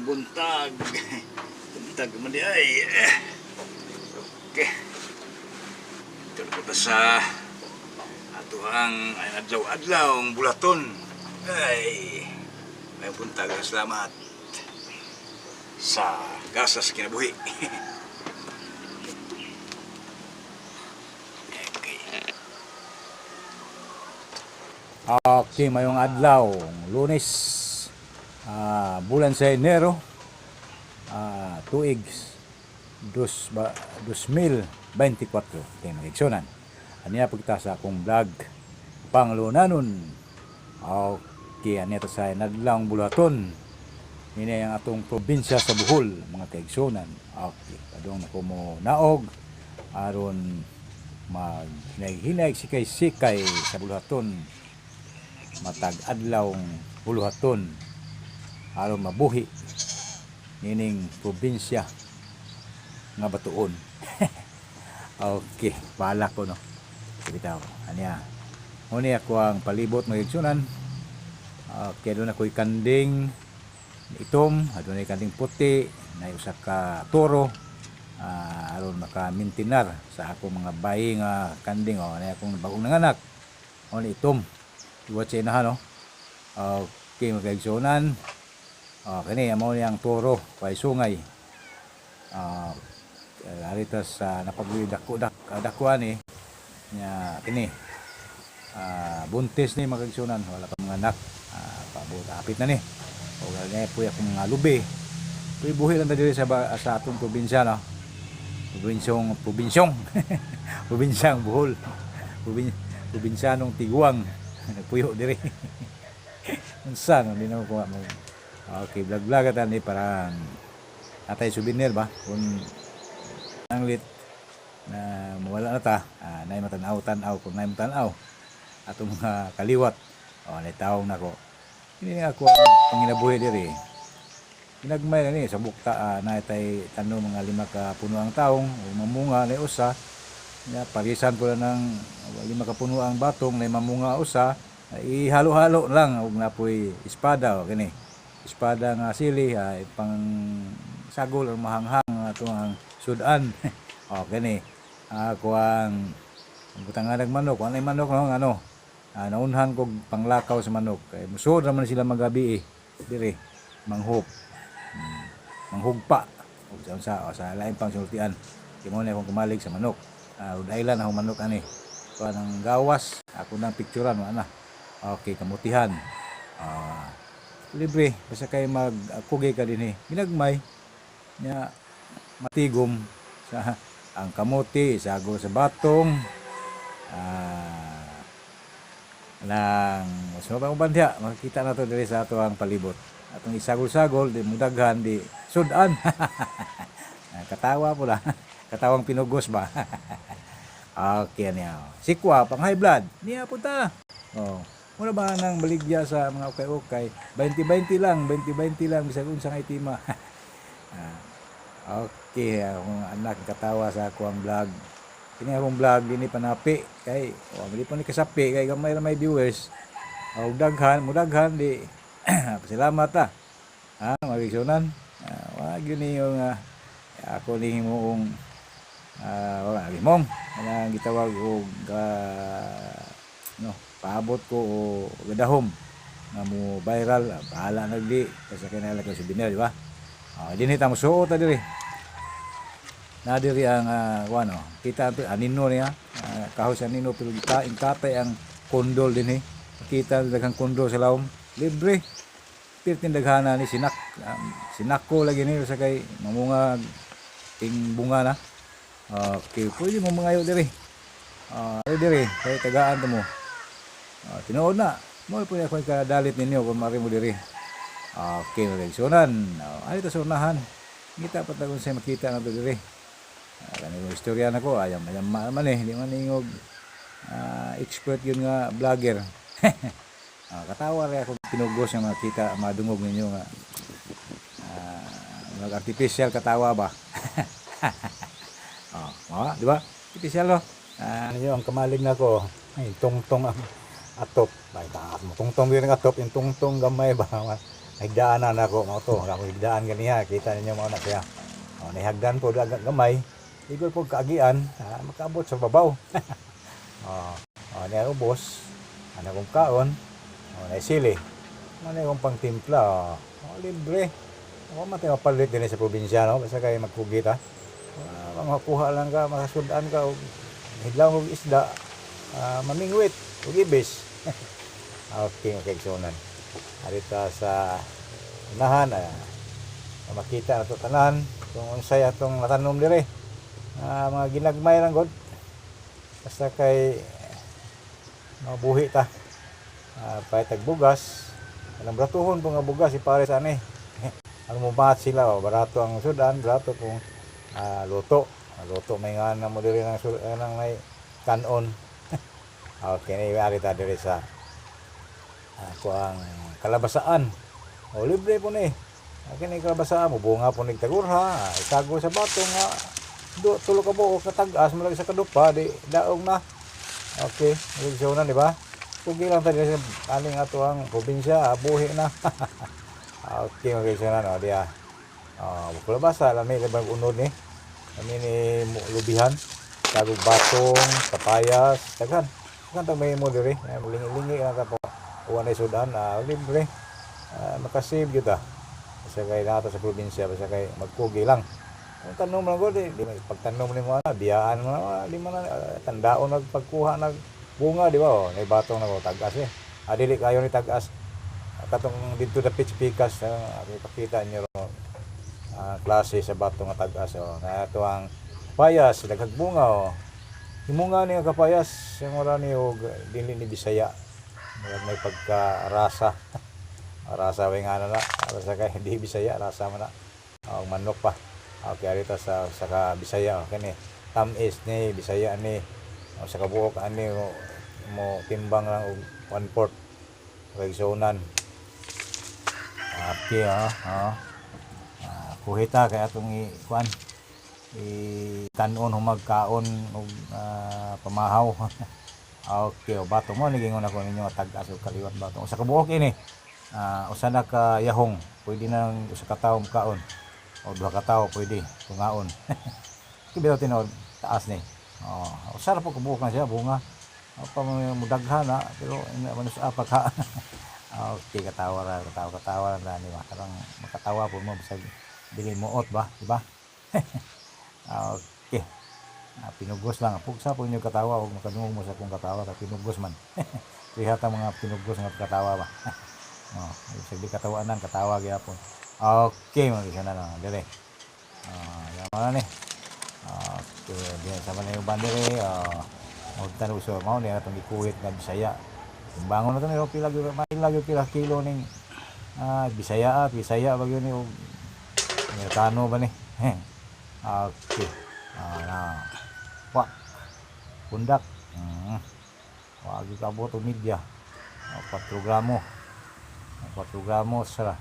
buntag. Buntag man di ay. Okay. Ito na po sa ato ang adlaw-adlaw ang bulaton. Ay, may buntag. Salamat sa gasas kinabuhi. Okay, mayong adlaw, Lunes, bulan sa Enero, tuig 2024, tingnan nagigsunan. Aniya pagkita sa akong vlog, panglunanon. Okay, aniya ta sa nadlawng bulaton. Ini ang atong probinsya sa Bohol, mga kaigsunan. Okay, padung na ko mo naog, aron maghinay-hinay sikay-sikay sa bulaton. Matag adlawng buluhaton aron mabuhi nining probinsya nga batuon. Okay, bahala ko no. Bitaw, aniya. Muni ako ang palibot magigsunan. Okay, doon ako'y kanding itom, doon ay kanding puti, na usa ka toro, aron maka-mintinar sa ako mga bayi nga kanding. Aniya akong bagong nanganak. Muni itom. Iwat siya na no. Okay, magkaigsunan. Kani amo niyang toro kay sungay. Aritas napagluy dakuan ni nya kini. Buntis ni magkaigsunan, wala pa mga anak. Paabot apit na ni. O gani puy akong mga lubi. Puy buhi lang ta diri sa atong probinsya no. Probinsyong probinsyang Bohol. Probinsyanong Tiguang. Nagpuyo diri. Unsa no di na ko mo. Okay, vlog ata ni para atay souvenir ba kun ang lit na mawala na ta, nay matanaw kun nay matanaw atong mga kaliwat. Nay taong nako. Ini ako ang panginabuhi diri. Ginagmay na ni sa bukta na tay tanong mga 5 ka puno ang taong mamunga na usa. Ya, parisan ko lang ng 5 ka puno ang batong na mamunga usa, ihalo-halo lang ug napoy espada o kini. Espada nga sili pang sagol or mahanghang ato ang sudan. O kini. Ako ang butang nga manok, anay manok no ano. Naunhan kog panglakaw sa manok. Kay musod naman sila magabi diri manghop. Manghugpa. Ug sa lain pang sultian. Kimo na akong kumalig sa manok. Udailan akong manok ani. Kuha ng gawas, ako nang picturean ana. Okay, kamutihan. Libre, basta kay magkugi ka dinhi. Ginagmay nya matigom sa ang kamuti, sago sa batong. Nang mas mabang diha, makikita na to diri sa ato ang palibot. Atong isagol-sagol di mudaghan di sudan. Katawa pula. Katawang pinugos ba? Okay niya. Sikwa, pang high blood. Niya punta. Muna ba nang baligya sa mga ukay-ukay? 20-20 lang, 20-20 lang. Bisag unsang itima. Okay, akong anak katawa sa ako ang vlog. Kini akong vlog, dini panapi. Kay, hindi pa ni kasapi. Kay gamay na may viewers. Mudaghan, di. Pasalamat magigsunan. Wag yun yung ako ni moong limong na gitawag og paabot ko o gadahom nga mo viral bahala nagdi kasi kinala ko souvenir di ba. Dinhi ta mo suot diri na diri ang kita anino niya kahos anino pero inkatay ang kondol dinhi kita daghang kondol sa lawom libre pirtin daghana ni sinako lagi ni sa kay mamunga ting bunga na. Okay, pwede mo mangayo diri. Diri, kay tagaan to mo. Tinuod na. Mo po ako ikadalit ninyo kung mari mo diri. Okay, magigsunan. Ay ta sa unahan. Kita patagon sa makita na to diri. Kanang istorya nako ayam man di man ingog expert yun nga vlogger. Katawa rin ako pinugos yung makita madungog ninyo nga mag-artificial katawa ba? Di ba? Artificial no? Yung kamalig na ko, ay tungtong ang atop. Bay taas mo. Tungtong din ang atop, yung tungtong gamay ba? higdaanan ako mo to, ako higdaan ganiha, kita ninyo mao na siya. Nihagdan po dagat gamay, igol po kaagian, makaabot sa babaw. Niya ubos, ano kong kaon, naisili. Ano yung pang timpla, libre. Ako matay mapalit din sa probinsya, no? Basta kayo magkugit, ha? Makakuha lang ka, makasudaan ka, hidlaw ng isda, mamingwit, ugibis. Okay, magkaigsunan. Harita sa unahan, makita na ito tanan, kung unsay atong natanom dire. Mga ginagmay lang god. Basta kay mabuhi ta. Pay tagbugas. Alam bratuhon po nga bugas ipare sa ani. Ang mubat sila, barato ang sudan, barato kung luto. Luto may nga na mo dire ng may kanon. Okay, ni ta dire sa kuang kalabasaan. Libre po ni. Kini kalabasaan mo bunga po nagtagurha, itago sa bato nga tulo ka buok katag-as mo lagi sa kadupa di daog na. Okay, so na di ba? Kugi lang tadi sa aling ato ang probinsya, buhi na. Okay, so na no dia. Kalabasa lami lebag unod ni. Kami ni lubihan, tagog batong, papayas, daghan. Kan may mo diri, lingi-lingi na ta po. Uwan ay sudan, libre. Makasave gyud ta. Basta kay nato sa probinsya, basta kay magkugi lang. Kung tanom lang ko, di pagtanom ni mo na, biyaan mo na, di mo na, tandaon nagpagkuha ng bunga, di ba? May batong na ko, tagas eh. Dili kayo ni tagas. Katong dito na pitch pikas, pakita nyo klase sa batong na tagas. Na ito ang payas, daghag bunga. Himunga niya kapayas, yung wala niyo, dili ni Bisaya. May pagka-rasa. Rasa way nga na, rasa kay hindi Bisaya, rasa mo na. Manok pa. Okay, rito sa Bisaya, okay ni. Tamis ni Bisaya ni. Sa kabuok ani mo timbang lang og 1/4. Okay, sunan. Okay, kuhita kay atong ikuan. Tanon humagkaon og pamahaw. Okay, bato mo nigingon ako ninyo tag-as og kaliwat bato. Sa kabuok ini. Usa na ka yahong, pwede na usa ka tawo kaon. O duha ka tawo pwede tungaon. Kibitaw tinod taas ni. Usa ra po kabuok na siya bunga. Pa mo daghan na pero ina man sa apak ha. Okay, katawa na ni karang makatawa po mo bisag dili muot ba, di ba? Okay. Pinugos lang. Pugsa po inyo katawa ug makadungog mo sa akong katawa ta pinugos man. Rihata mga pinugos nga katawa ba. Bisag di katawaanan katawa gyapon. Okay, magisa na lang dire. Yaman na ni. Okay, diyan sa man yung bandere. Magtanong so mao ni atong gikuhit nga Bisaya. Timbangon na to ni pila kilo ning Bisaya bagyo ni og Amerikano ba ni. Okay. Pundak. Wag kabot og media. 4 gramos. 4 gramos sara.